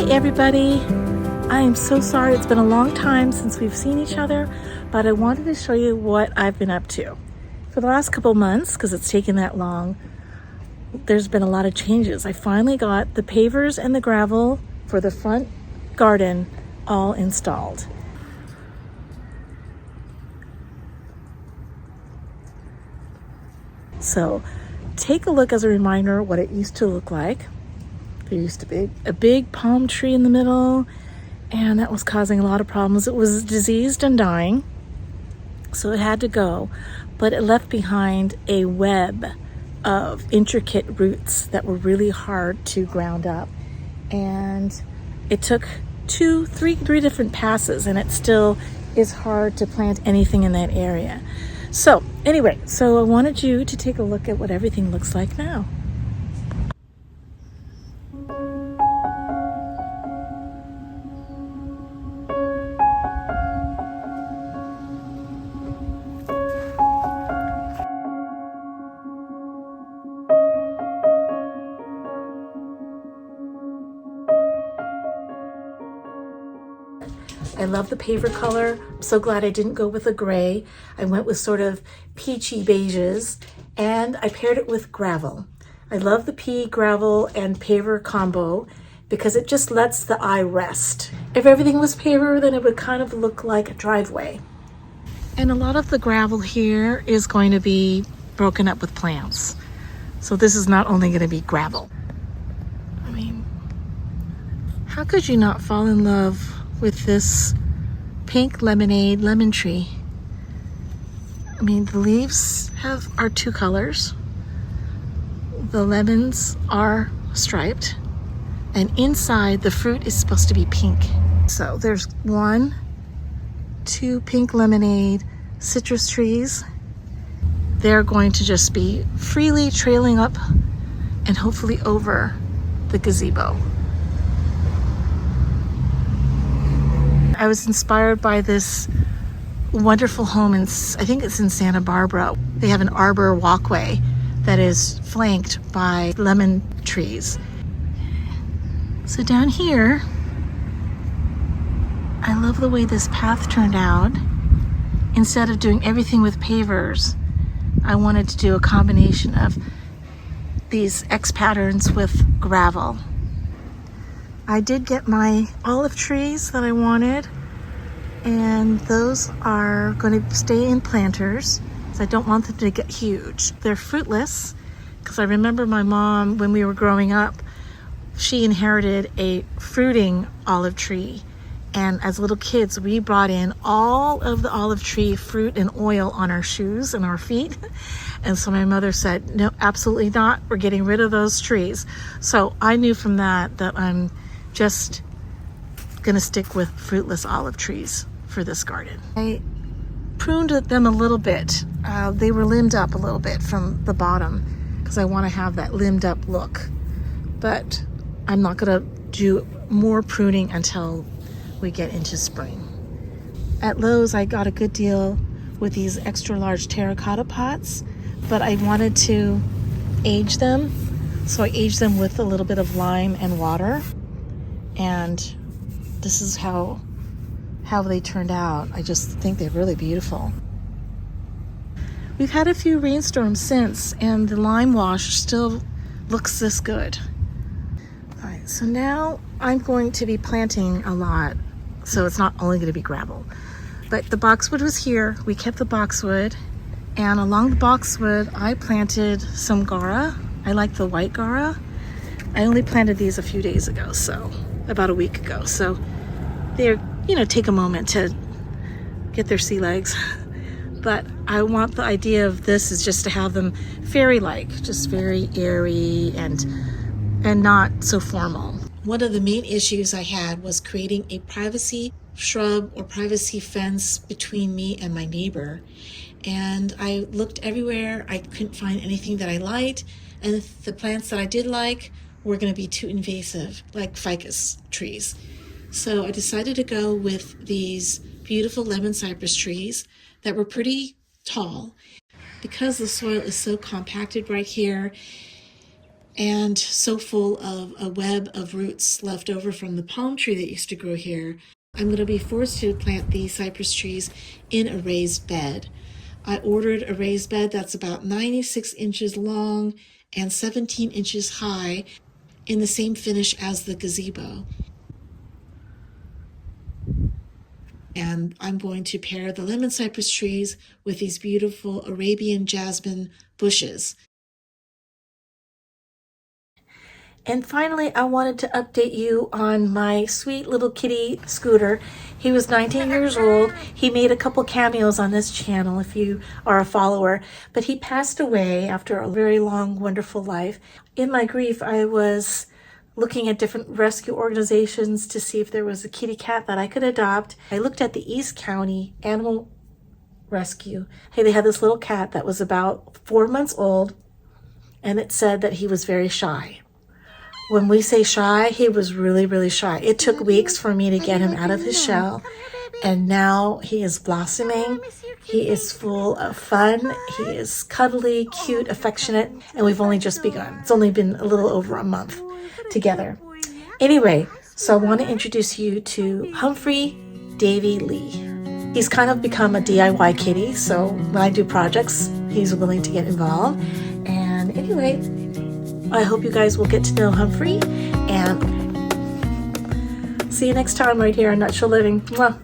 everybody. I am so sorry. It's been a long time since we've seen each other, but I wanted to show you what I've been up to. For the last couple months, because it's taken that long, there's been a lot of changes. I finally got the pavers and the gravel for the front garden all installed. So take a look as a reminder what it used to look like. There used to be a big palm tree in the middle, and that was causing a lot of problems. It was diseased and dying, so it had to go, but it left behind a web of intricate roots that were really hard to ground up. And it took three different passes, and it still is hard to plant anything in that area. So anyway, I wanted you to take a look at what everything looks like now. I love the paver color. I'm so glad I didn't go with a gray. I went with sort of peachy beiges, and I paired it with gravel. I love the pea, gravel, and paver combo because it just lets the eye rest. If everything was paver, then it would kind of look like a driveway. And a lot of the gravel here is going to be broken up with plants. So this is not only going to be gravel. I mean, how could you not fall in love with this pink lemonade lemon tree? I mean, the leaves are two colors. The lemons are striped, and inside the fruit is supposed to be pink. So there's 1, 2 pink lemonade citrus trees. They're going to just be freely trailing up and hopefully over the gazebo. I was inspired by this wonderful home I think it's in Santa Barbara. They have an arbor walkway that is flanked by lemon trees. So down here, I love the way this path turned out. Instead of doing everything with pavers, I wanted to do a combination of these X patterns with gravel. I did get my olive trees that I wanted, and those are going to stay in planters, so I don't want them to get huge. They're fruitless, because I remember my mom, when we were growing up, she inherited a fruiting olive tree, and as little kids, we brought in all of the olive tree fruit and oil on our shoes and our feet. And so my mother said, no, absolutely not. We're getting rid of those trees. So I knew from that I'm just gonna stick with fruitless olive trees for this garden. I pruned them a little bit. They were limbed up a little bit from the bottom because I want to have that limbed up look. But I'm not gonna do more pruning until we get into spring. At Lowe's, I got a good deal with these extra large terracotta pots, but I wanted to age them. So I aged them with a little bit of lime and water. And this is how they turned out. I just think they're really beautiful. We've had a few rainstorms since, and the lime wash still looks this good. All right, so now I'm going to be planting a lot, so it's not only going to be gravel. But the boxwood was here. We kept the boxwood, and along the boxwood, I planted some Gara. I like the white Gara. I only planted these a few days ago, so about a week ago. So they're, take a moment to get their sea legs. But I want the idea of this is just to have them fairy-like, just very airy and not so formal. One of the main issues I had was creating a privacy shrub or privacy fence between me and my neighbor. And I looked everywhere. I couldn't find anything that I liked. And the plants that I did like were going to be too invasive, like ficus trees. So I decided to go with these beautiful lemon cypress trees that were pretty tall. Because the soil is so compacted right here, and so full of a web of roots left over from the palm tree that used to grow here, I'm going to be forced to plant these cypress trees in a raised bed. I ordered a raised bed that's about 96 inches long and 17 inches high in the same finish as the gazebo. And I'm going to pair the lemon cypress trees with these beautiful Arabian jasmine bushes. And finally, I wanted to update you on my sweet little kitty Scooter. He was 19 years old. He made a couple cameos on this channel if you are a follower, but he passed away after a very long, wonderful life. In my grief, I was looking at different rescue organizations to see if there was a kitty cat that I could adopt. I looked at the East County Animal Rescue. Hey, they had this little cat that was about 4 months old, and it said that he was very shy. When we say shy, he was really, really shy. It took weeks for me to get him out of his shell, and now he is blossoming. He is full of fun. He is cuddly, cute, affectionate, and we've only just begun. It's only been a little over a month together. Anyway, so I want to introduce you to Humphrey Davy Lee. He's kind of become a DIY kitty, so when I do projects, he's willing to get involved. And anyway, I hope you guys will get to know Humphrey, and see you next time right here on Nutshell Living. Mwah.